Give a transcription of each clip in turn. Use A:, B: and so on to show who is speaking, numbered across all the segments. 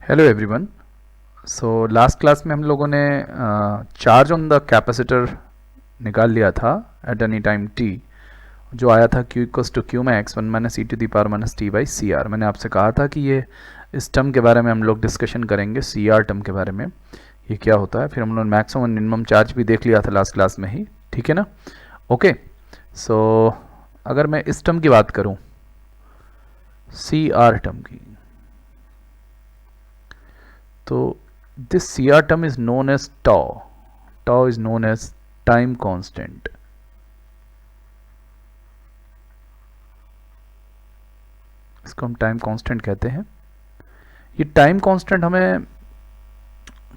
A: Hello everyone. So last class में हम लोगों ने चार्ज ऑन द कैपेसिटर निकाल लिया था एट एनी टाइम t, जो आया था q equals to Q max 1 minus E to the power minus T by C R. मैंने आपसे कहा था कि ये इस टर्म के बारे में हम लोग डिस्कशन करेंगे, सी आर टर्म के बारे में, ये क्या होता है। फिर हम लोग मैक्सिमम और मिनिमम चार्ज भी देख लिया था लास्ट क्लास में ही, ठीक है ना। ओके, सो अगर मैं इस टर्म की बात करूँ, सी आर टर्म की, तो this CR term is known as tau. Tau is known as time constant. इसको हम टाइम कांस्टेंट कहते हैं। ये टाइम कांस्टेंट हमें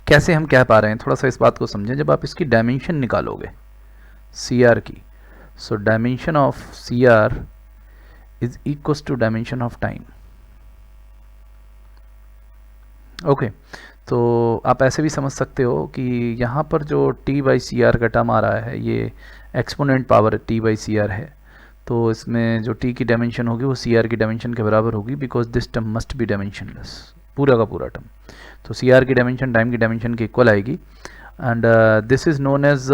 A: कैसे हम कह पा रहे हैं, थोड़ा सा इस बात को समझें। जब आप इसकी डायमेंशन निकालोगे CR की, so dimension of CR is equals to dimension of time. Okay, तो आप ऐसे भी समझ सकते हो कि यहाँ पर जो t बाई सी आर का टर्म आ रहा है, ये exponent power t by C R है, तो इसमें जो t की डायमेंशन होगी वो सी आर की डायमेंशन के बराबर होगी, because this term must be dimensionless, पूरा का पूरा टर्म। तो सी आर की डायमेंशन टाइम की डायमेंशन के इक्वल आएगी, and this is known as,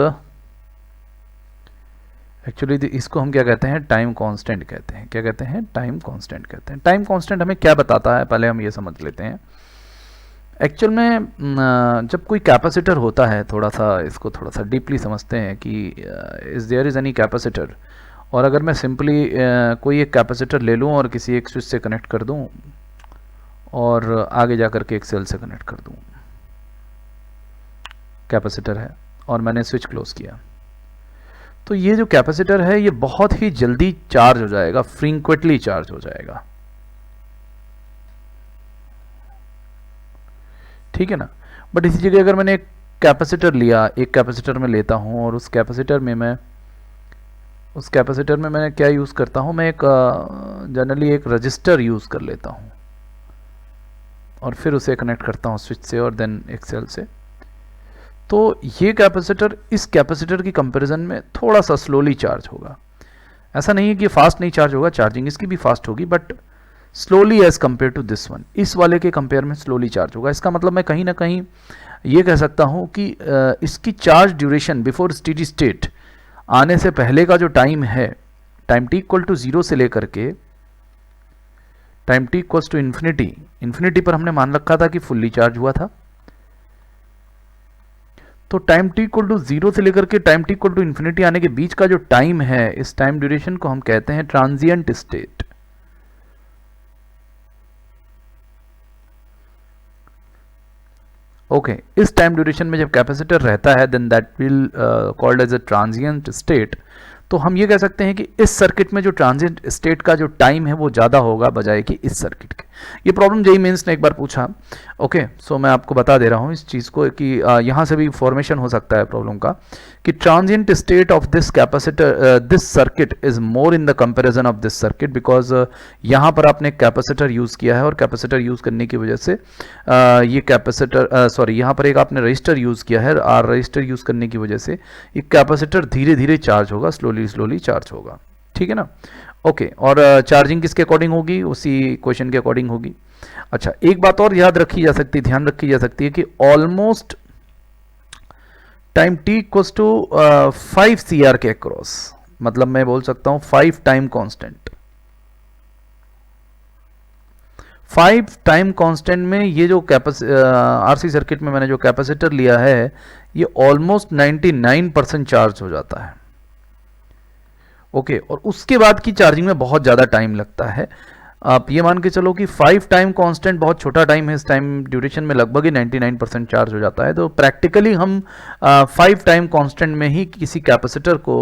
A: actually इसको हम क्या कहते हैं, टाइम कांस्टेंट कहते हैं। क्या कहते हैं? टाइम कांस्टेंट कहते हैं। टाइम कांस्टेंट हमें क्या बताता है, पहले हम ये समझ लेते हैं। एक्चुअल में जब कोई कैपेसिटर होता है, इसको थोड़ा सा डीपली समझते हैं कि is there is any capacitor, और अगर मैं सिंपली कोई एक कैपेसिटर ले लूँ और किसी एक स्विच से कनेक्ट कर दूँ और आगे जा कर के एक सेल से कनेक्ट कर दूँ, कैपेसिटर है और मैंने स्विच क्लोज किया, तो ये जो कैपेसिटर है ये बहुत ही जल्दी चार्ज हो जाएगा, फ्रीक्वेंटली चार्ज हो जाएगा, ठीक है ना। बट इसी जगह अगर मैंने एक कैपेसिटर लिया, एक कैपेसिटर में लेता हूँ और उस कैपेसिटर में मैंने क्या यूज़ करता हूँ, मैं एक जनरली एक रजिस्टर यूज़ कर लेता हूँ और फिर उसे कनेक्ट करता हूँ स्विच से और देन एक सेल से। तो ये कैपेसिटर इस कैपेसिटर की कंपैरिजन में थोड़ा सा स्लोली चार्ज होगा। ऐसा नहीं है कि फास्ट नहीं चार्ज होगा, चार्जिंग इसकी भी फास्ट होगी, but slowly as compare to this one, इस वाले के कंपेयर में स्लोली चार्ज होगा। इसका मतलब मैं कहीं ना कहीं ये कह सकता हूँ कि इसकी charge duration before steady state आने से पहले का जो टाइम है, टाइम t इक्वल टू 0 से लेकर के time t equals to infinity पर हमने मान रखा था कि फुल्ली चार्ज हुआ था। तो टाइम t इक्वल टू 0 से लेकर के time t equal to infinity आने के बीच का जो टाइम है, इस टाइम ड्यूरेशन को हम कहते हैं ट्रांजिएंट स्टेट। ओके, इस टाइम ड्यूरेशन में जब कैपेसिटर रहता है, then that will called as a transient state. तो हम ये कह सकते हैं कि इस सर्किट में जो ट्रांजिएंट स्टेट का जो टाइम है वो ज़्यादा होगा बजाय कि इस सर्किट के। ये प्रॉब्लम जेईई मेंस ने एक बार पूछा। ओके, सो मैं आपको बता दे रहा हूँ इस चीज़ को कि यहाँ से भी फॉर्मेशन हो सकता है प्रॉब्लम का, कि transient state of this capacitor, this circuit is more in the comparison of this circuit, because यहाँ पर आपने कैपेसिटर यूज़ किया है और कैपेसिटर यूज़ करने की वजह से ये कैपेसिटर यहाँ पर एक आपने रजिस्टर यूज़ किया है और रजिस्टर यूज़ करने की वजह से ये कैपेसिटर धीरे धीरे चार्ज होगा, स्लोली चार्ज होगा, ठीक है ना। ओके, और चार्जिंग किसके अकॉर्डिंग होगी? उसी क्वेश्चन के अकॉर्डिंग होगी। अच्छा, एक बात और ध्यान रखी जा सकती है कि almost time t equals to 5 CR के अक्रॉस, मतलब मैं बोल सकता हूं 5 टाइम कांस्टेंट। 5 टाइम कांस्टेंट में ये जो RC सर्किट में मैंने जो कैपेसिटर लिया है, ये ऑलमोस्ट 99% चार्ज हो जाता है। ओके, और उसके बाद की चार्जिंग में बहुत ज़्यादा टाइम लगता है। आप ये मान के चलो कि 5 टाइम कांस्टेंट बहुत छोटा टाइम है, इस टाइम ड्यूरेशन में लगभग ही 99% चार्ज हो जाता है। तो प्रैक्टिकली हम 5 टाइम कांस्टेंट में ही किसी कैपेसिटर को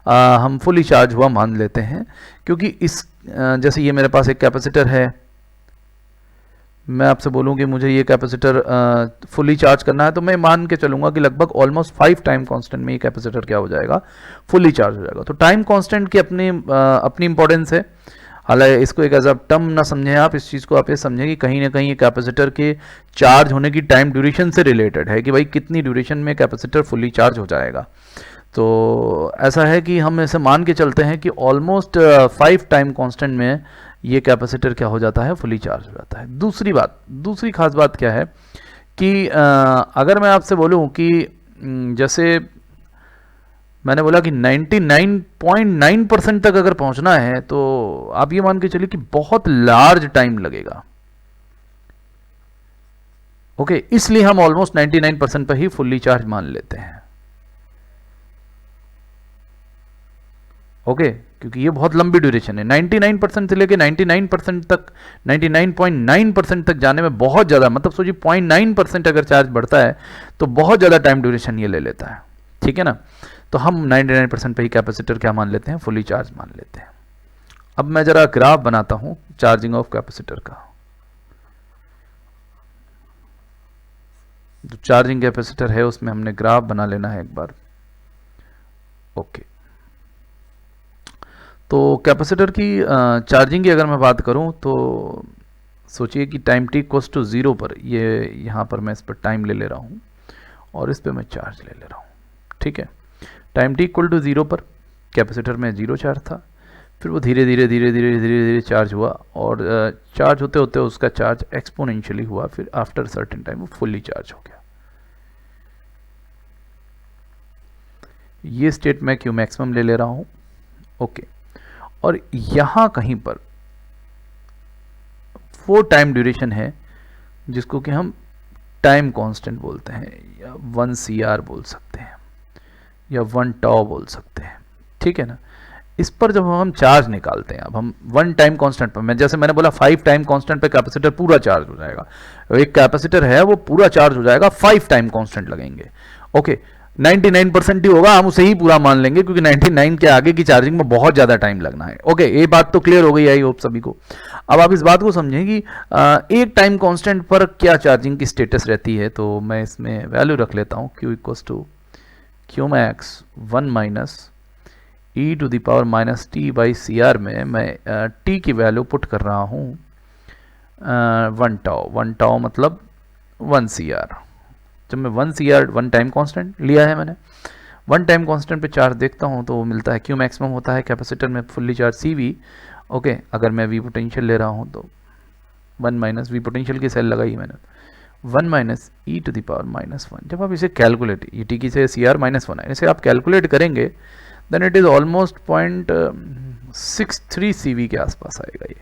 A: हम फुली चार्ज हुआ मान लेते हैं, क्योंकि इस जैसे ये मेरे पास एक कैपेसिटर है, मैं आपसे बोलूँ कि मुझे ये कैपेसिटर फुली चार्ज करना है, तो मैं मान के चलूँगा कि लगभग ऑलमोस्ट 5 टाइम कांस्टेंट में ये कैपेसिटर क्या हो जाएगा, फुली चार्ज हो जाएगा। तो टाइम कांस्टेंट की अपनी इंपॉर्टेंस है। हालांकि इसको एक एज अ टर्म ना समझें आप, इस चीज़ को आप ये समझें कि कहीं ना कहीं ये कैपेसिटर के चार्ज होने की टाइम ड्यूरेशन से रिलेटेड है, कि भाई कितनी ड्यूरेशन में कैपेसिटर फुली चार्ज हो जाएगा। तो ऐसा है कि हम ऐसे मान के चलते हैं कि ऑलमोस्ट 5 टाइम कांस्टेंट में ये कैपेसिटर क्या हो जाता है, फुली चार्ज हो जाता है। दूसरी खास बात क्या है कि अगर मैं आपसे बोलूं कि जैसे मैंने बोला कि 99.9% तक अगर पहुंचना है तो आप ये मान के चलिए कि बहुत लार्ज टाइम लगेगा। ओके, इसलिए हम ऑलमोस्ट 99% पर ही फुल्ली चार्ज मान लेते हैं। ओके, क्योंकि ये बहुत लंबी ड्यूरेशन है। 99% से लेके 99% तक, 99.9% तक जाने में बहुत ज़्यादा, मतलब सोचिए 0.9% अगर चार्ज बढ़ता है तो बहुत ज़्यादा टाइम ड्यूरेशन ये ले लेता है। ठीक है ना, तो हम 99% पे ही कैपेसिटर क्या मान लेते हैं, फुली चार्ज मान लेते हैं। अब मैं ज़रा ग्राफ बनाता हूँ चार्जिंग ऑफ कैपेसिटर का। जो चार्जिंग कैपेसिटर है उसमें हमने ग्राफ बना लेना है एक बार। ओके, तो कैपेसिटर की चार्जिंग की अगर मैं बात करूं तो सोचिए कि टाइम टी इक्वल्स टू 0 पर, ये यहाँ पर मैं इस पर टाइम ले रहा हूँ और इस पर मैं चार्ज ले रहा हूँ। ठीक है, टाइम टी इक्वल टू 0 पर कैपेसिटर में 0 चार्ज था, फिर वो धीरे धीरे चार्ज हुआ और चार्ज होते होते उसका चार्ज एक्सपोनेंशियली हुआ, फिर आफ्टर सर्टेन टाइम वो फुल्ली चार्ज हो गया। ये स्टेट मैं क्यू मैक्सिमम ले रहा हूँ। ओके, और यहाँ कहीं पर वो टाइम ड्यूरेशन है जिसको कि हम टाइम कांस्टेंट बोलते हैं, या 1 CR बोल सकते हैं, या 1 टाउ बोल सकते हैं। ठीक है ना, इस पर जब हम चार्ज निकालते हैं, अब हम 1 टाइम कांस्टेंट पर, जैसे मैंने बोला 5 टाइम कांस्टेंट पे कैपेसिटर पूरा चार्ज हो जाएगा। एक कैपेसिटर है वो पूरा चार्ज हो जाएगा, 5 टाइम कांस्टेंट लगेंगे। ओके, 99% ही होगा, हम उसे ही पूरा मान लेंगे क्योंकि 99 के आगे की चार्जिंग में बहुत ज़्यादा टाइम लगना है। ओके, ये बात तो क्लियर हो गई, आई होप सभी को। अब आप इस बात को समझें कि एक टाइम कांस्टेंट पर क्या चार्जिंग की स्टेटस रहती है। तो मैं इसमें वैल्यू रख लेता हूँ Q equals to Q max 1 minus e to the power minus T by CR में मैं t की वैल्यू पुट कर रहा हूँ 1 टाउ मतलब 1 CR। जब मैं 1 CR 1 टाइम कांस्टेंट लिया है मैंने, 1 टाइम कांस्टेंट पे चार्ज देखता हूँ तो वो मिलता है Q मैक्सिमम होता है कैपेसिटर में फुल्ली चार्ज CV। ओके, अगर मैं V पोटेंशियल ले रहा हूँ तो 1 माइनस V पोटेंशियल की सेल लगाई मैंने, 1 minus e to the power minus 1। जब आप इसे कैलकुलेट, ये टी की से CR माइनस 1 है, इसे आप कैलकुलेट करेंगे then it is almost 0.63 CV के आसपास आएगा ये।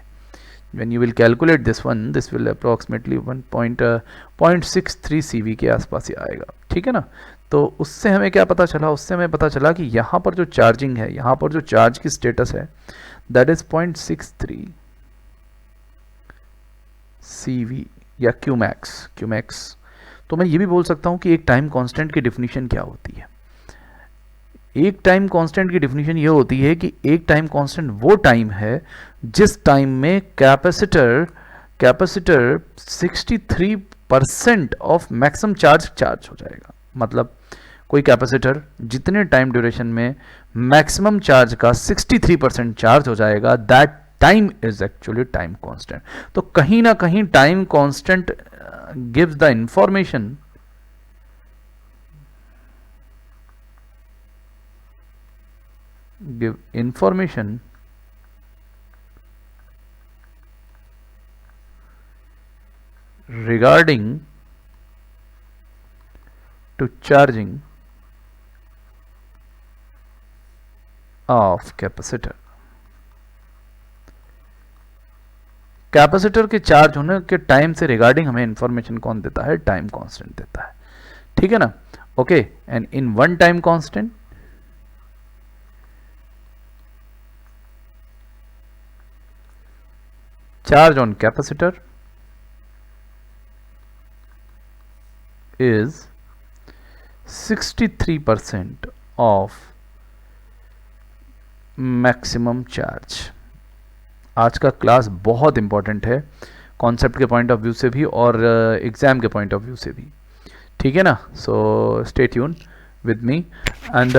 A: when you will calculate this one, this will approximately 0.63 CV के आसपास ही आएगा। ठीक है ना, तो उससे हमें क्या पता चला, उससे हमें पता चला कि यहाँ पर जो चार्जिंग है, यहाँ पर जो चार्ज की स्टेटस है दैट इज 0.63 CV या Q मैक्स। तो मैं ये भी बोल सकता हूँ कि एक टाइम कांस्टेंट की डिफिनीशन क्या होती है। एक टाइम कांस्टेंट की डिफिनीशन ये होती है कि एक टाइम कांस्टेंट वो टाइम है जिस टाइम में कैपेसिटर 63% ऑफ मैक्सिमम चार्ज हो जाएगा। मतलब कोई कैपेसिटर जितने टाइम ड्यूरेशन में मैक्सिमम चार्ज का 63% चार्ज हो जाएगा, that time is actually time constant. तो कहीं ना कहीं time constant gives the information regarding to charging of capacitor। Capacitor के चार्ज होने के टाइम से रिगार्डिंग हमें इंफॉर्मेशन कौन देता है, टाइम कांस्टेंट देता है। ठीक है ना, okay, and in 1 time constant charge on capacitor is 63% of maximum charge। आज का क्लास बहुत इंपॉर्टेंट है कॉन्सेप्ट के पॉइंट ऑफ व्यू से भी और एग्जाम के पॉइंट ऑफ व्यू से भी। ठीक है ना, so stay tune with me and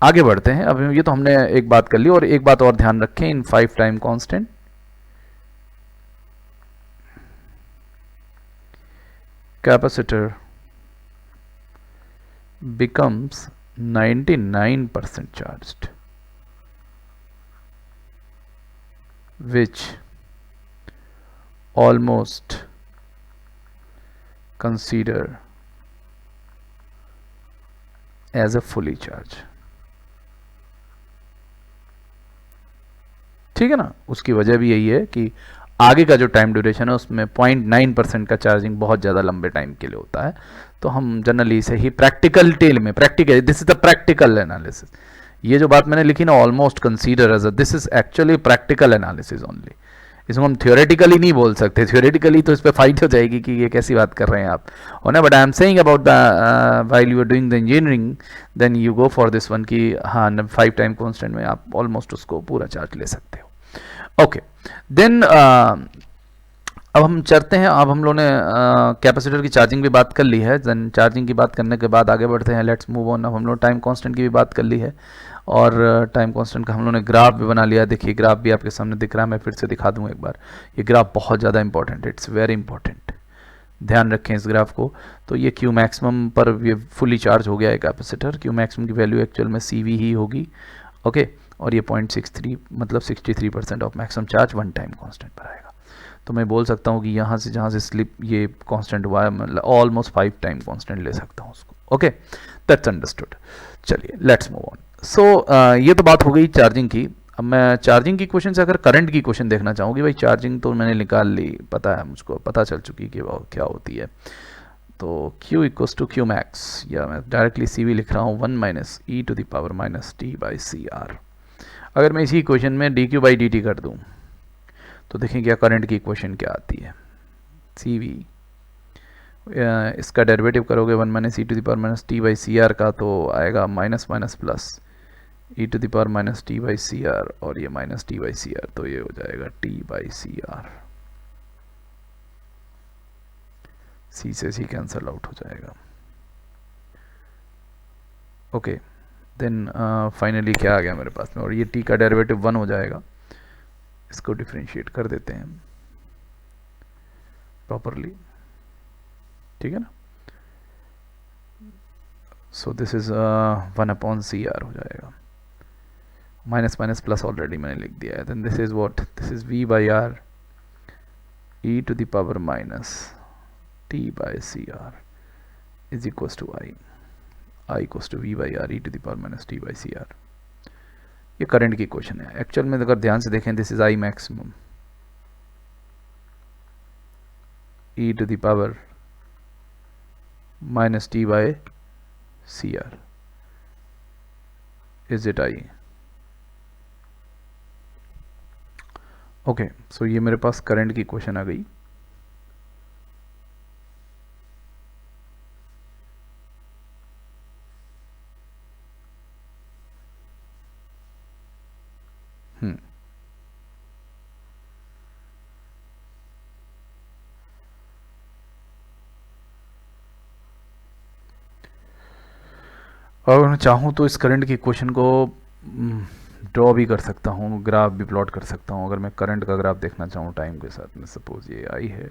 A: आगे बढ़ते हैं। अब ये तो हमने एक बात कर ली, और एक बात और ध्यान रखें, इन 5 time constant capacitor becomes 99% charged, which almost consider as a fully charged। ठीक है ना, उसकी वजह भी यही है कि आगे का जो टाइम ड्यूरेशन है उसमें 0.9% का चार्जिंग बहुत ज़्यादा लंबे टाइम के लिए होता है। तो हम जनरली इसे ही प्रैक्टिकल टेल में, practical, this is the practical analysis. ये जो बात मैंने लिखी ना, almost consider as a, this is actually practical analysis only. इसको हम थियोरेटिकली नहीं बोल सकते, थियोरेटिकली तो इस पर फाइट हो जाएगी कि ये कैसी बात कर रहे हैं आप, और ना, but I am saying about the while you are doing the engineering, then you go for this one कि हाँ 5 टाइम कॉन्स्टेंट में आप ऑलमोस्ट उसको पूरा चार्ज ले सकते हो। ओके, देन अब हम चलते हैं। अब हम लोगों ने कैपेसिटर की चार्जिंग भी बात कर ली है, देन चार्जिंग की बात करने के बाद आगे बढ़ते हैं, लेट्स मूव ऑन। अब हम लोग टाइम कांस्टेंट की भी बात कर ली है, और टाइम कांस्टेंट का हम लोगों ने ग्राफ भी बना लिया। देखिए ग्राफ भी आपके सामने दिख रहा है, मैं फिर से दिखा दूँ एक बार। ये ग्राफ बहुत ज़्यादा इंपॉर्टेंट है, इट्स वेरी इंपॉर्टेंट, ध्यान रखें इस ग्राफ को। तो ये क्यू मैक्सिमम पर ये फुली चार्ज हो गया है कैपेसिटर। क्यू मैक्सिमम की वैल्यू एक्चुअल में CV ही होगी, ओके, और ये 0.63 मतलब 63% of maximum charge one time constant पर आएगा। तो मैं बोल सकता हूँ कि यहाँ से जहाँ से स्लिप ये कांस्टेंट हुआ है, मतलब ऑलमोस्ट 5 टाइम कांस्टेंट ले सकता हूँ उसको, ओके, दैट्स अंडरस्टूड। चलिए लेट्स मूव ऑन। सो ये तो बात हो गई चार्जिंग की। अब मैं चार्जिंग की क्वेश्चन से अगर करंट की क्वेश्चन देखना चाहूँगी, भाई चार्जिंग तो मैंने निकाल ली, पता है मुझको, पता चल चुकी कि वो क्या होती है। तो Q equals to Q max, या मैं डायरेक्टली CV लिख रहा हूँ 1 माइनस e⁻t/CR। अगर मैं इसी इक्वेशन में dQ/dt कर दूँ तो देखें क्या करंट की इक्वेशन क्या आती है। CV इसका डेरिवेटिव करोगे 1 माइनस e⁻t/CR का, तो आएगा माइनस माइनस प्लस e⁻t/CR, और ये माइनस t/CR, तो ये हो जाएगा t/CR। C से C कैंसल आउट हो जाएगा, ओके। देन फाइनली क्या आ गया मेरे पास में, और ये t का डेरिवेटिव 1 हो जाएगा। इसको डिफरेंशिएट कर देते हैं प्रॉपरली, ठीक है ना। सो दिस इज 1/CR हो जाएगा, माइनस माइनस प्लस ऑलरेडी मैंने लिख दिया है। Then this is what, this is V/R e⁻t/CR is equals to I equals to V/R e⁻t/CR। ये करंट की क्वेश्चन है। एक्चुअल में अगर ध्यान से देखें, this is I maximum e⁻t/CR, is it I? Okay, so ये मेरे पास करंट की क्वेश्चन आ गई। अगर मैं चाहूँ तो इस करंट की क्वेश्चन को ड्रॉ भी कर सकता हूँ, ग्राफ भी प्लॉट कर सकता हूँ। अगर मैं करंट का ग्राफ देखना चाहूँ टाइम के साथ में, सपोज ये I है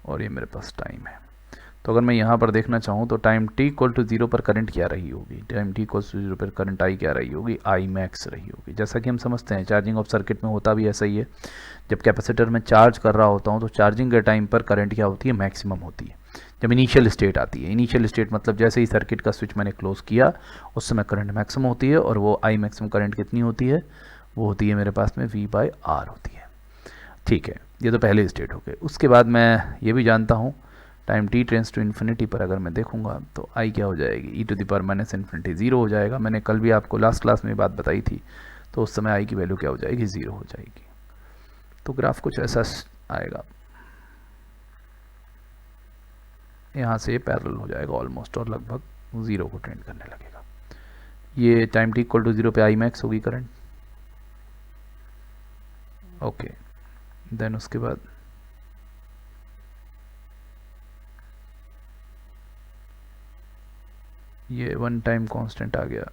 A: और ये मेरे पास टाइम है, तो अगर मैं यहाँ पर देखना चाहूँ तो टाइम t=0 पर करंट क्या रही होगी, टाइम t=0 पर करंट I क्या रही होगी, I मैक्स रही होगी। जैसा कि हम समझते हैं चार्जिंग ऑफ सर्किट में होता भी ऐसा ही है। जब कैपेसिटर में चार्ज कर रहा होता हूँ तो चार्जिंग के टाइम पर करंट क्या होती है, मैक्सिमम होती है। जब इनिशियल स्टेट आती है, इनिशियल स्टेट मतलब जैसे ही सर्किट का स्विच मैंने क्लोज किया उस समय करंट मैक्सिमम होती है, और वो I मैक्सिमम करंट कितनी होती है, वो होती है मेरे पास में V/R होती है। ठीक है, ये तो पहले स्टेट हो गए। उसके बाद मैं ये भी जानता हूँ time t tends to infinity पर अगर मैं देखूंगा तो I क्या हो जाएगी, e⁻∞ 0 हो जाएगा। मैंने कल भी आपको लास्ट क्लास में बात बताई थी, तो उस समय I की वैल्यू क्या हो जाएगी, 0 हो जाएगी। तो ग्राफ कुछ ऐसा आएगा, यहाँ से पैरेलल हो जाएगा ऑलमोस्ट, और लगभग 0 को ट्रेंड करने लगेगा। ये टाइम t=0 पे I मैक्स होगी करंट, ओके। देन उसके बाद ये 1 टाइम कांस्टेंट आ गया,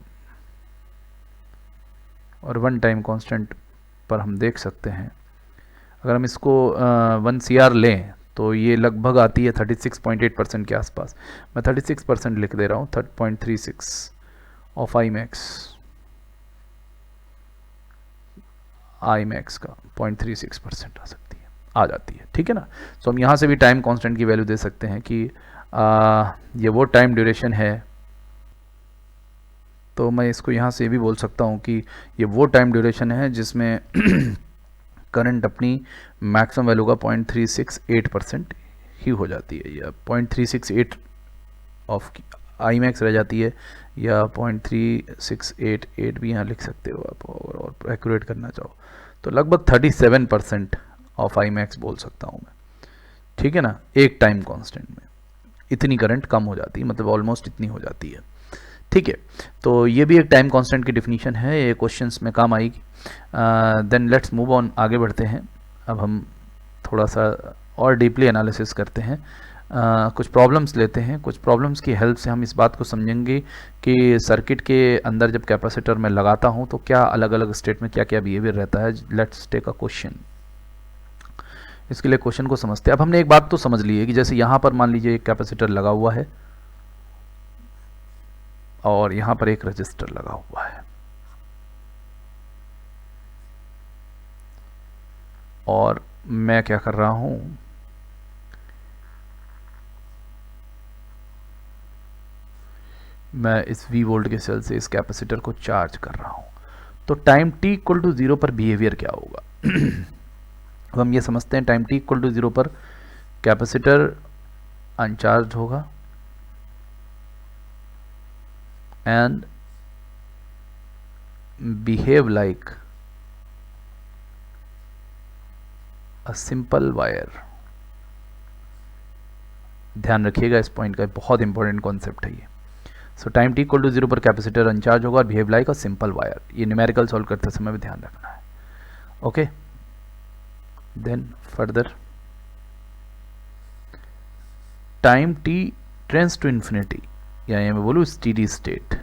A: और 1 टाइम कांस्टेंट पर हम देख सकते हैं अगर हम इसको 1CR लें तो ये लगभग आती है 36.8% के आसपास। मैं 36% लिख दे रहा हूँ, 30.36 ऑफ I मैक्स का 0.36% आ सकती है। आ जाती है, ठीक है ना। सो हम यहाँ से भी टाइम कांस्टेंट की वैल्यू दे सकते हैं कि ये वो टाइम ड्यूरेशन है, तो मैं इसको यहाँ से भी बोल सकता हूँ कि ये वो टाइम ड्यूरेशन है जिसमें करंट अपनी मैक्सिमम वैल्यू का 0.368% ही हो जाती है, या 0.368 ऑफ आई मैक्स रह जाती है, या 0.3688 भी यहाँ लिख सकते हो आप, और एक्यूरेट करना चाहो तो लगभग 37% ऑफ आई मैक्स बोल सकता हूँ मैं, ठीक है ना। एक टाइम कांस्टेंट में इतनी करंट कम हो जाती है, मतलब ऑलमोस्ट इतनी हो जाती है, ठीक है। तो ये भी एक टाइम कांस्टेंट की डिफिनीशन है, ये क्वेश्चंस में काम आएगी। देन लेट्स मूव ऑन, आगे बढ़ते हैं। अब हम थोड़ा सा और डीपली एनालिसिस करते हैं, कुछ प्रॉब्लम्स लेते हैं। कुछ प्रॉब्लम्स की हेल्प से हम इस बात को समझेंगे कि सर्किट के अंदर जब कैपेसिटर मैं लगाता हूं तो क्या अलग अलग स्टेट में क्या क्या बिहेवियर रहता है। Let's take a question. इसके लिए क्वेश्चन को समझते हैं। अब हमने एक बात तो समझ ली है कि जैसे यहाँ पर मान लीजिए एक कैपेसिटर लगा हुआ है और यहाँ पर एक रजिस्टर लगा हुआ है, और मैं क्या कर रहा हूं, मैं इस V वोल्ट के सेल से इस कैपेसिटर को चार्ज कर रहा हूं। तो टाइम t इक्वल टू 0 पर बिहेवियर क्या होगा। अब हम ये समझते हैं टाइम t इक्वल टू 0 पर कैपेसिटर अनचार्ज होगा and behave like a simple wire. ध्यान रखिएगा इस पॉइंट का, बहुत इंपॉर्टेंट कॉन्सेप्ट है ये। So time T equal to 0 पर कैपेसिटर अनचार्ज होगा और behave like a simple wire. ये न्यूमेरिकल सॉल्व करते समय भी ध्यान रखना है, okay. Then further time T tends to infinity, या मैं बोलूँ स्टेडी स्टेट।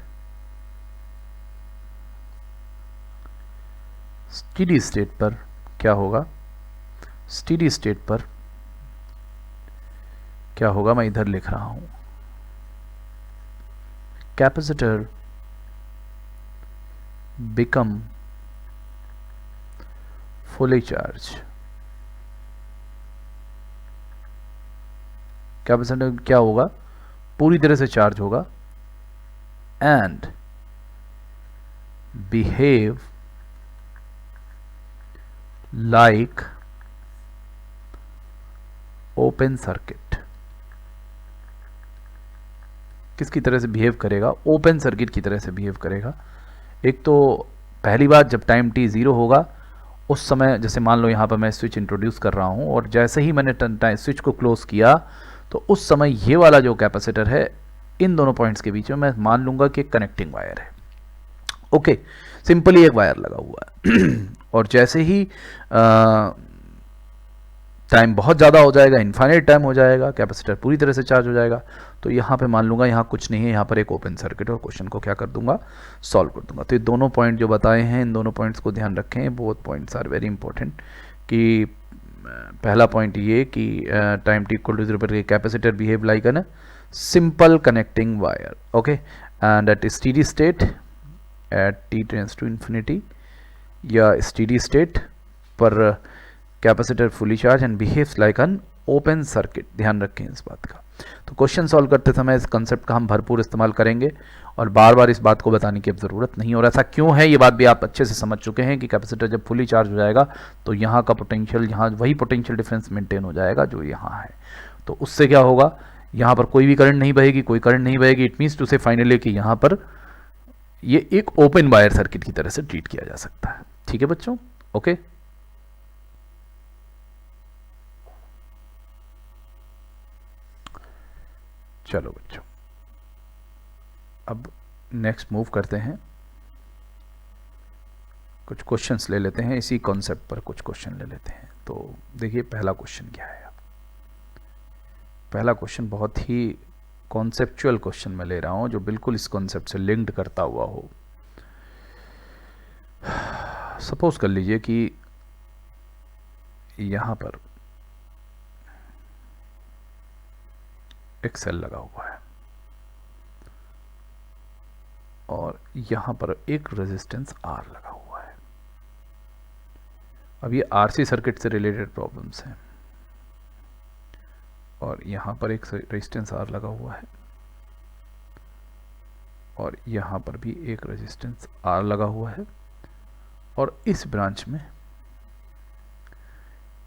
A: स्टेडी स्टेट पर क्या होगा, स्टेडी स्टेट पर क्या होगा, मैं इधर लिख रहा हूं, capacitor become fully charge. Capacitor क्या होगा, पूरी तरह से चार्ज होगा and behave like open circuit. किसकी तरह से बिहेव करेगा, ओपन सर्किट की तरह से बिहेव करेगा। एक तो पहली बात, जब टाइम t 0 होगा उस समय, जैसे मान लो यहाँ पर मैं स्विच इंट्रोड्यूस कर रहा हूँ और जैसे ही मैंने स्विच को क्लोज किया तो उस समय ये वाला जो कैपेसिटर है इन दोनों पॉइंट्स के बीच में मैं मान लूंगा कि कनेक्टिंग वायर है, ओके। सिंपली एक वायर लगा हुआ है और जैसे ही टाइम बहुत ज़्यादा हो जाएगा, इनफाइनाइट टाइम हो जाएगा, कैपेसिटर पूरी तरह से चार्ज हो जाएगा, तो यहाँ पे मान लूँगा यहाँ कुछ नहीं है, यहाँ पर एक ओपन सर्किट, और क्वेश्चन को क्या कर दूंगा, सॉल्व कर दूंगा। तो ये दोनों पॉइंट जो बताए हैं, इन दोनों पॉइंट्स को ध्यान रखें, both points are very important. कि पहला पॉइंट ये कि टाइम टी इक्वल टू 0 पर capacitor behave like an simple connecting wire, okay, and at steady state at t tends to infinity, या स्टेडी स्टेट पर capacitor fully charge and behaves like an open circuit. ध्यान रखें इस बात का। तो question solve करते समय इस कंसेप्ट का हम भरपूर इस्तेमाल करेंगे और बार बार इस बात को बताने की अब ज़रूरत नहीं, और ऐसा क्यों है ये बात भी आप अच्छे से समझ चुके हैं कि कैपेसिटर जब फुली चार्ज हो जाएगा तो यहाँ का पोटेंशियल, यहाँ वही पोटेंशियल डिफरेंस मेंटेन हो जाएगा जो यहाँ है। तो उससे क्या होगा, यहाँ पर कोई भी करंट नहीं बहेगी, कोई करंट नहीं बहेगी। इट मीन्स टू से फाइनली कि यहाँ पर ये एक ओपन वायर सर्किट की तरह से ट्रीट किया जा सकता है, ठीक है बच्चों, ओके। चलो बच्चों, अब नेक्स्ट मूव करते हैं, कुछ क्वेश्चंस ले लेते हैं, इसी कॉन्सेप्ट पर कुछ क्वेश्चन ले लेते हैं। तो देखिए पहला क्वेश्चन क्या है। पहला क्वेश्चन बहुत ही कॉन्सेप्चुअल क्वेश्चन मैं ले रहा हूं जो बिल्कुल इस कॉन्सेप्ट से लिंक्ड करता हुआ हो। सपोज कर लीजिए कि यहां पर एक सेल लगा हुआ है और यहां पर एक रेजिस्टेंस R लगा हुआ है। अब ये RC सर्किट से रिलेटेड प्रॉब्लम्स हैं। और यहाँ पर एक रेजिस्टेंस R लगा हुआ है और यहाँ पर भी एक रेजिस्टेंस R लगा हुआ है और इस ब्रांच में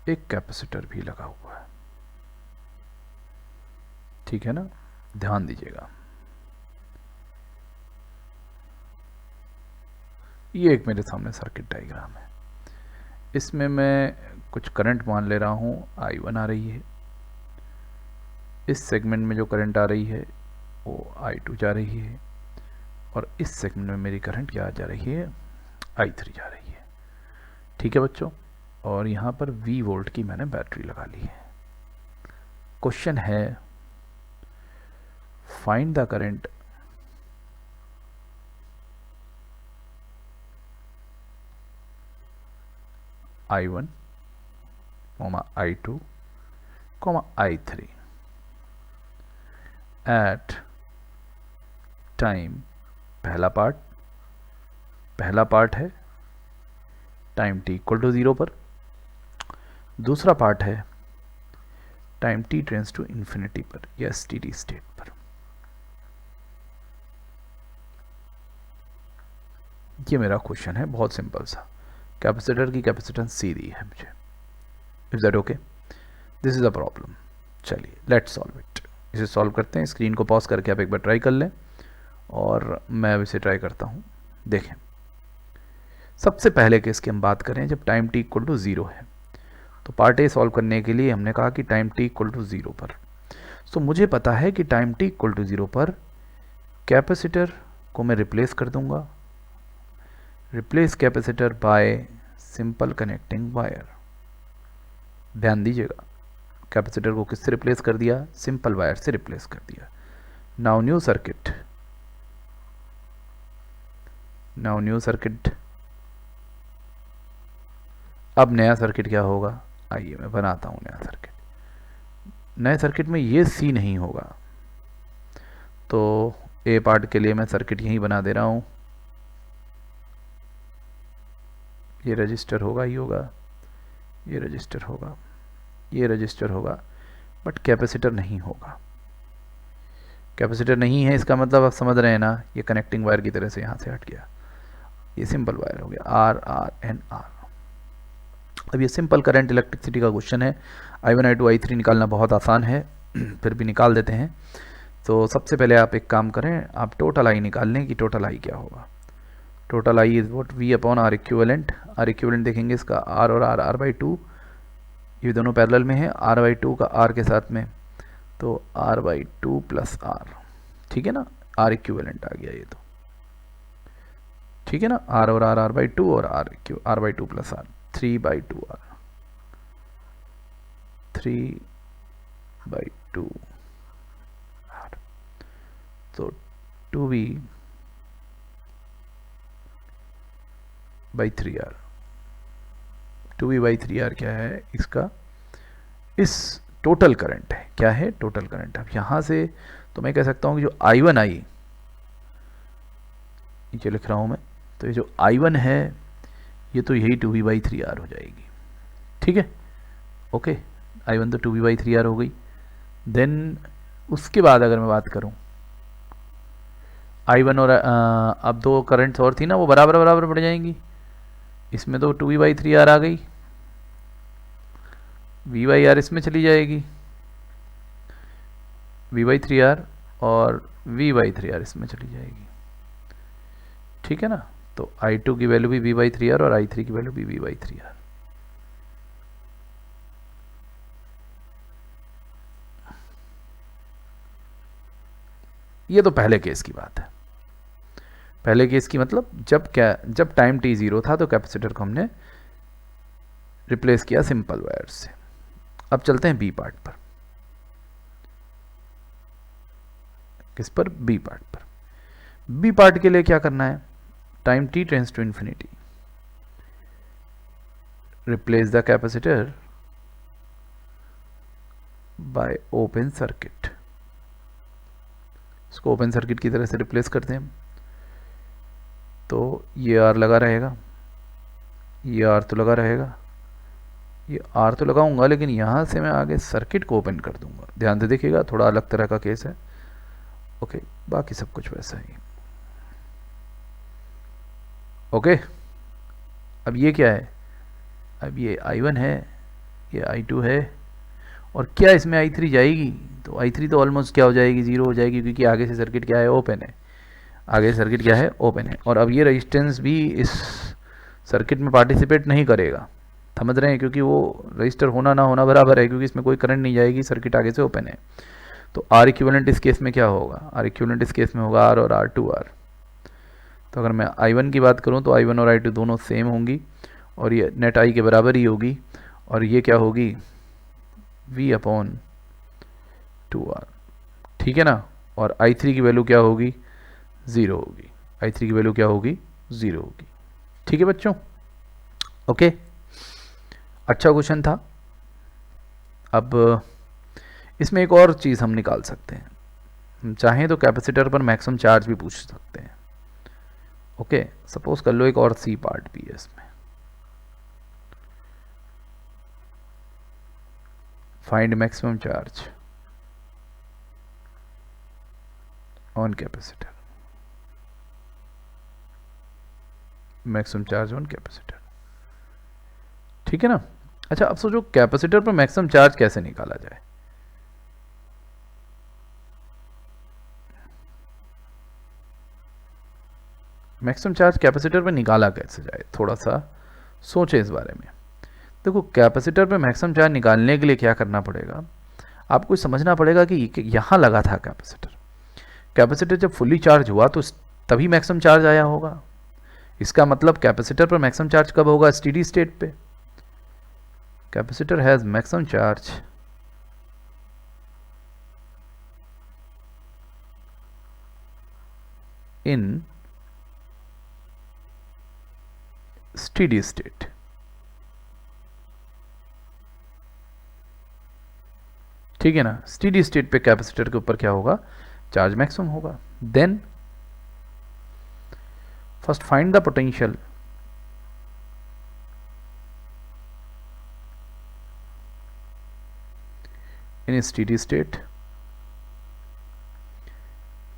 A: एक कैपेसिटर भी लगा हुआ है। ठीक है ना, ध्यान दीजिएगा। ये एक मेरे सामने सर्किट डायग्राम है। इसमें मैं कुछ करंट मान ले रहा हूँ, I1 आ रही है। इस सेगमेंट में जो करंट आ रही है वो I2 जा रही है और इस सेगमेंट में मेरी करंट क्या जा रही है, I3 जा रही है। ठीक है बच्चों, और यहाँ पर V वोल्ट की मैंने बैटरी लगा ली है। क्वेश्चन है find the current I1, I2, I3 at time. पहला पार्ट है टाइम t इक्वल टू 0 पर। दूसरा पार्ट है time t tends to infinity पर या स्टेडी स्टेट पर। ये मेरा क्वेश्चन है, बहुत सिंपल सा। कैपेसिटर की कैपेसिटेंस C दी है मुझे। Is that okay? This is a problem. चलिए लेट्स सॉल्व इट। इसे सॉल्व करते हैं। स्क्रीन को पॉज करके आप एक बार ट्राई कर लें और मैं अब इसे ट्राई करता हूँ। देखें, सबसे पहले केस की हम बात करें जब टाइम t इक्वल टू 0 है, तो पार्ट ए सॉल्व करने के लिए हमने कहा कि टाइम t इक्वल टू 0 पर। सो मुझे पता है कि टाइम t इक्वल टू 0 पर कैपेसिटर को मैं रिप्लेस कर दूंगा। Replace capacitor bye simple connecting wire. ध्यान दीजिएगा, कैपेसिटर को किससे रिप्लेस कर दिया, सिंपल वायर से रिप्लेस कर दिया। Now new circuit. अब नया सर्किट क्या होगा, आइए मैं बनाता हूं नया सर्किट। नए सर्किट में ये C नहीं होगा, तो ए पार्ट के लिए मैं सर्किट यहीं बना दे रहा हूं। ये रजिस्टर होगा, ये होगा, ये रजिस्टर होगा, ये रजिस्टर होगा, बट कैपेसिटर नहीं होगा। कैपेसिटर नहीं है, इसका मतलब आप समझ रहे हैं ना, ये कनेक्टिंग वायर की तरह से यहाँ से हट गया। ये सिंपल वायर हो गया, R। अब ये सिंपल करंट इलेक्ट्रिसिटी का क्वेश्चन है। I1, I2, I3 निकालना बहुत आसान है, फिर भी निकाल देते हैं। तो सबसे पहले आप एक काम करें, आप टोटल I निकाल लें कि टोटल I क्या होगा। Total I is what, V upon R equivalent. R equivalent देखेंगे इसका R और R/2, ये दोनों पैरेलल में है। R/2 का R के साथ में, तो R/2 प्लस R। ठीक है ना, R इक्विवेलेंट आ गया ये तो। ठीक है ना, R और R, R/2 और R/2 plus R, 3/2R, 3/2R। तो 2V/3R। 2V/3R क्या है इसका, इस टोटल करंट है। क्या है, टोटल करंट। अब यहाँ से तो मैं कह सकता हूँ कि जो I1 आई, ये लिख रहा हूँ मैं, तो ये जो I1 है ये तो यही 2V/3R हो जाएगी। ठीक है, ओके। I1 तो 2V/3R हो गई। देन उसके बाद अगर मैं बात करूँ I1 और अब दो करंट्स और थी ना, वो बराबर पड़ जाएंगी। इसमें तो 2V/3R आ गई, V/R इसमें चली जाएगी, V/3R और V/3R इसमें चली जाएगी। ठीक है ना, तो I2 की वैल्यू भी V/3R और I3 की वैल्यू भी V/3R। ये तो पहले केस की बात है। पहले केस की मतलब जब टाइम t 0 था तो कैपेसिटर को हमने रिप्लेस किया सिंपल वायर से। अब चलते हैं बी पार्ट पर। किस पर, बी पार्ट पर। बी पार्ट के लिए क्या करना है, time t tends to infinity, replace the capacitor by open circuit. इसको ओपन सर्किट की तरह से रिप्लेस करते हैं। तो ये R लगा रहेगा, ये R तो लगा रहेगा, ये R तो लगाऊंगा, लेकिन यहाँ से मैं आगे सर्किट को ओपन कर दूंगा। ध्यान से देखिएगा, थोड़ा अलग तरह का केस है। ओके, बाकी सब कुछ वैसा ही। ओके, अब ये क्या है, अब ये I1 है, ये I2 है, और क्या इसमें I3 जाएगी, तो I3 तो ऑलमोस्ट क्या हो जाएगी, 0 हो जाएगी, क्योंकि आगे से सर्किट क्या है, ओपन है, आगे सर्किट क्या है, ओपन है। और अब ये रेजिस्टेंस भी इस सर्किट में पार्टिसिपेट नहीं करेगा, समझ रहे हैं, क्योंकि वो रजिस्टर होना ना होना बराबर है, क्योंकि इसमें कोई करंट नहीं जाएगी, सर्किट आगे से ओपन है। तो R इक्विवेलेंट इस केस में क्या होगा, R इक्विवेलेंट इस केस में होगा R और R2R। तो अगर मैं I1 की बात करूं तो I1 और I2 दोनों सेम होंगी, और ये नेट I के बराबर ही होगी, और ये क्या होगी, V/2R, ठीक है ना। और I3 की वैल्यू क्या होगी, 0 होगी, I3 की वैल्यू क्या होगी, 0 होगी। ठीक है बच्चों, ओके, अच्छा क्वेश्चन था। अब इसमें एक और चीज़ हम निकाल सकते हैं, हम चाहें तो कैपेसिटर पर मैक्सिमम चार्ज भी पूछ सकते हैं। ओके, सपोज कर लो एक और सी पार्ट भी है इसमें, find maximum charge on capacitor, maximum charge on capacitor, ठीक है ना। अच्छा, अब सोचो कैपेसिटर पर मैक्सिमम चार्ज कैसे निकाला जाए। मैक्सिमम चार्ज कैपेसिटर पर निकाला कैसे जाए, थोड़ा सा सोचें इस बारे में। देखो, कैपेसिटर पे मैक्सिमम चार्ज निकालने के लिए क्या करना पड़ेगा, आपको समझना पड़ेगा कि यहाँ लगा था कैपेसिटर, कैपेसिटर जब फुल्ली चार्ज हुआ तो तभी मैक्सिमम चार्ज आया होगा। इसका मतलब कैपेसिटर पर मैक्सिमम चार्ज कब होगा, स्टेडी स्टेट पे। Capacitor has maximum charge in steady state. ठीक है ना, स्टेडी स्टेट पे कैपेसिटर के ऊपर क्या होगा, चार्ज मैक्सिमम होगा। Then first find the potential in steady state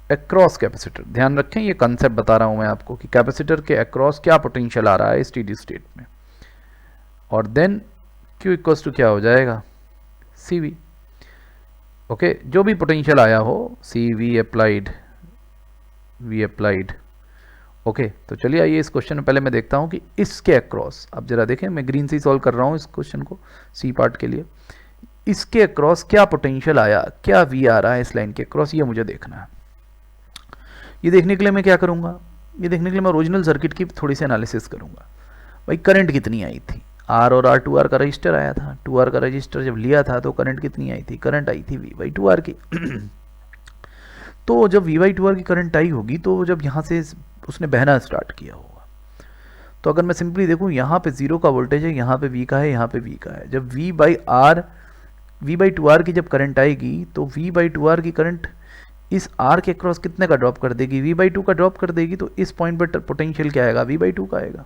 A: across capacitor. ध्यान रखें, ये कंसेप्ट बता रहा हूं मैं आपको कि कैपेसिटर के अक्रॉस क्या पोटेंशियल आ रहा है स्टेडी स्टेट में, और देन Q इक्वल्स टू क्या हो जाएगा, CV। ओके, जो भी पोटेंशियल आया हो, CV applied, V applied. Okay, तो चलिए आइए इस क्वेश्चन में पहले मैं देखता हूं कि इसके अक्रॉस, अब जरा देखें, मैं ग्रीन से सॉल्व कर रहा हूं इस क्वेश्चन को, सी पार्ट के लिए। इसके अक्रॉस क्या पोटेंशियल आया, क्या V आ रहा है इस लाइन के अक्रॉस, ये मुझे देखना है। ये देखने के लिए मैं क्या करूंगा, ये देखने के लिए मैं ओरिजिनल सर्किट की थोड़ी सी एनालिसिस करूंगा। भाई करंट कितनी आई थी, R और R 2R का रजिस्टर आया था, 2R का रजिस्टर जब लिया था तो करंट कितनी आई थी, करंट आई थी V/2R की। तो जब V/2R की करंट आई होगी तो जब यहाँ से उसने बहना स्टार्ट किया होगा, तो अगर मैं सिंपली देखूँ, यहाँ पे 0 का वोल्टेज है, यहाँ पे V का है, यहाँ पे V का है। जब V/2R की जब करंट आएगी तो V/2R की करंट इस R के क्रॉस कितने का ड्रॉप कर देगी, V/2 का ड्रॉप कर देगी। तो इस पॉइंट पर पोटेंशियल क्या आएगा, V/2 का आएगा।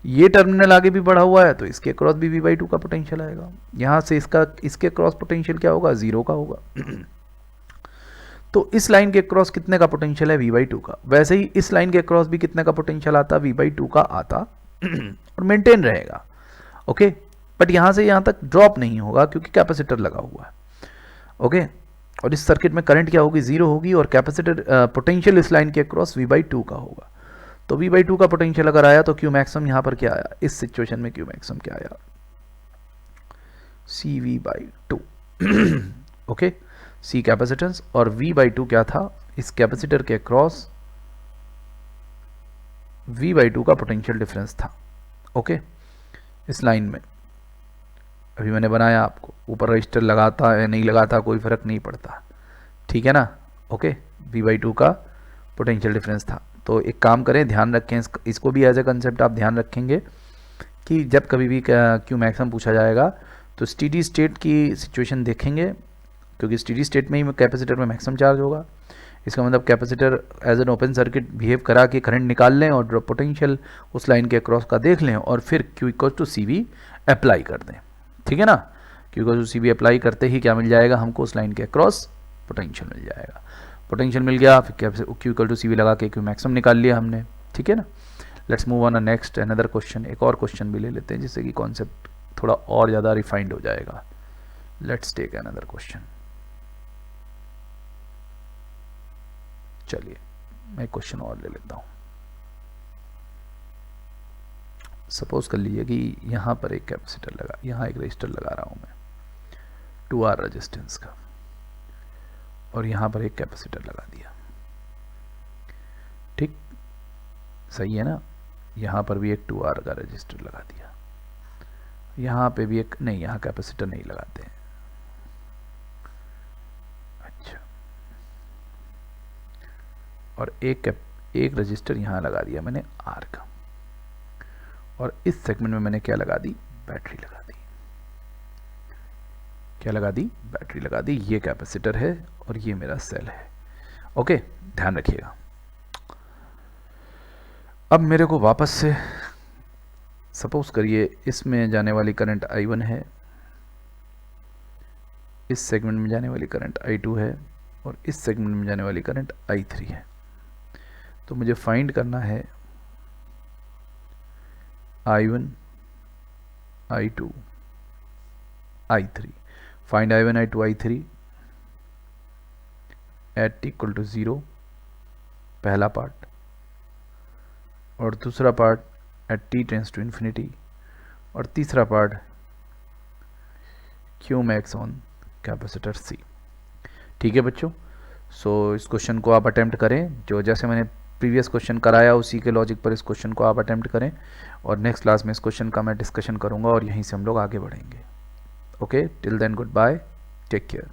A: ये टर्मिनल आगे भी बढ़ा हुआ है तो इसके क्रॉस भी V/2 का पोटेंशियल आएगा। यहाँ से इसके क्रॉस पोटेंशियल क्या होगा, 0 का होगा। तो इस लाइन के क्रॉस कितने का पोटेंशियल है, V/2 का। वैसे ही इस लाइन के क्रॉस भी कितने का पोटेंशियल आता, V/2 का आता, और मेंटेन रहेगा। ओके, बट यहाँ से यहाँ तक ड्रॉप नहीं होगा क्योंकि कैपेसिटर लगा हुआ है। ओके, और इस सर्किट में करंट क्या होगी, 0 होगी, और कैपेसिटर पोटेंशियल इस लाइन के क्रॉस V/2 का होगा। तो V/2 का पोटेंशियल अगर आया तो Q मैक्सिमम यहाँ पर क्या आया, इस सिचुएशन में Q मैक्सिमम क्या आया, CV/2। ओके, C कैपेसिटेंस और V/2 क्या था, इस कैपेसिटर के क्रॉस V/2 का पोटेंशियल डिफरेंस था। ओके, इस लाइन में अभी मैंने बनाया आपको, ऊपर रजिस्टर लगाता है नहीं लगाता कोई फर्क नहीं पड़ता, ठीक है ना। ओके, V/2 का पोटेंशियल डिफरेंस था। तो एक काम करें, ध्यान रखें, इसको भी एज ए कंसेप्ट आप ध्यान रखेंगे कि जब कभी भी Q मैक्सिमम पूछा जाएगा तो स्टेडी स्टेट की सिचुएशन देखेंगे, क्योंकि स्टेडी स्टेट में ही कैपेसिटर में मैक्सिमम चार्ज होगा। इसका मतलब capacitor as an open circuit behave करा के करंट निकाल लें और ड्रॉप पोटेंशियल उस लाइन के क्रॉस का देख लें और फिर Q equal to CV apply कर दें, ठीक है ना। Q equal to C V apply करते ही क्या मिल जाएगा हमको, उस लाइन के अक्रॉस पोटेंशियल मिल जाएगा। पोटेंशियल मिल गया, फिर Q equal to C V लगा के Q मैक्सिमम निकाल लिया हमने, ठीक है ना। Let's move on next another question, एक और क्वेश्चन भी ले लेते हैं जिससे कि कॉन्सेप्ट थोड़ा और ज़्यादा रिफाइंड हो जाएगा। Let's take another question. चलिए मैं क्वेश्चन और ले लेता हूँ। सपोज कर लीजिए कि यहाँ पर एक कैपेसिटर लगा, यहाँ एक रजिस्टर लगा रहा हूँ मैं 2R रेजिस्टेंस का, और यहाँ पर एक कैपेसिटर लगा दिया, ठीक, सही है ना। यहाँ पर भी एक 2R का रजिस्टर लगा दिया, यहाँ पे भी एक, नहीं यहाँ कैपेसिटर नहीं लगाते हैं, अच्छा, और एक रजिस्टर यहाँ लगा दिया मैंने R का, और इस सेगमेंट में मैंने क्या लगा दी, बैटरी लगा दी। क्या लगा दी, बैटरी लगा दी। ये कैपेसिटर है और ये मेरा सेल है, ओके, ध्यान रखिएगा। अब मेरे को वापस से सपोज करिए इसमें जाने वाली करंट I1 है, इस सेगमेंट में जाने वाली करंट I2 है, और इस सेगमेंट में जाने वाली करंट I3 है। तो मुझे फाइंड करना है I1, I2, I3। Find I1, I2, I3 at t equal to 0, पहला पार्ट, और दूसरा part at t tends to infinity, और तीसरा part Q max on capacitor C। ठीक है बच्चों, सो इस क्वेश्चन को आप अटेम्प्ट करें, जो जैसे मैंने प्रीवियस क्वेश्चन कराया उसी के लॉजिक पर इस क्वेश्चन को आप अटेम्प्ट करें, और नेक्स्ट क्लास में इस क्वेश्चन का मैं डिस्कशन करूंगा और यहीं से हम लोग आगे बढ़ेंगे। Okay, till then goodbye, take care.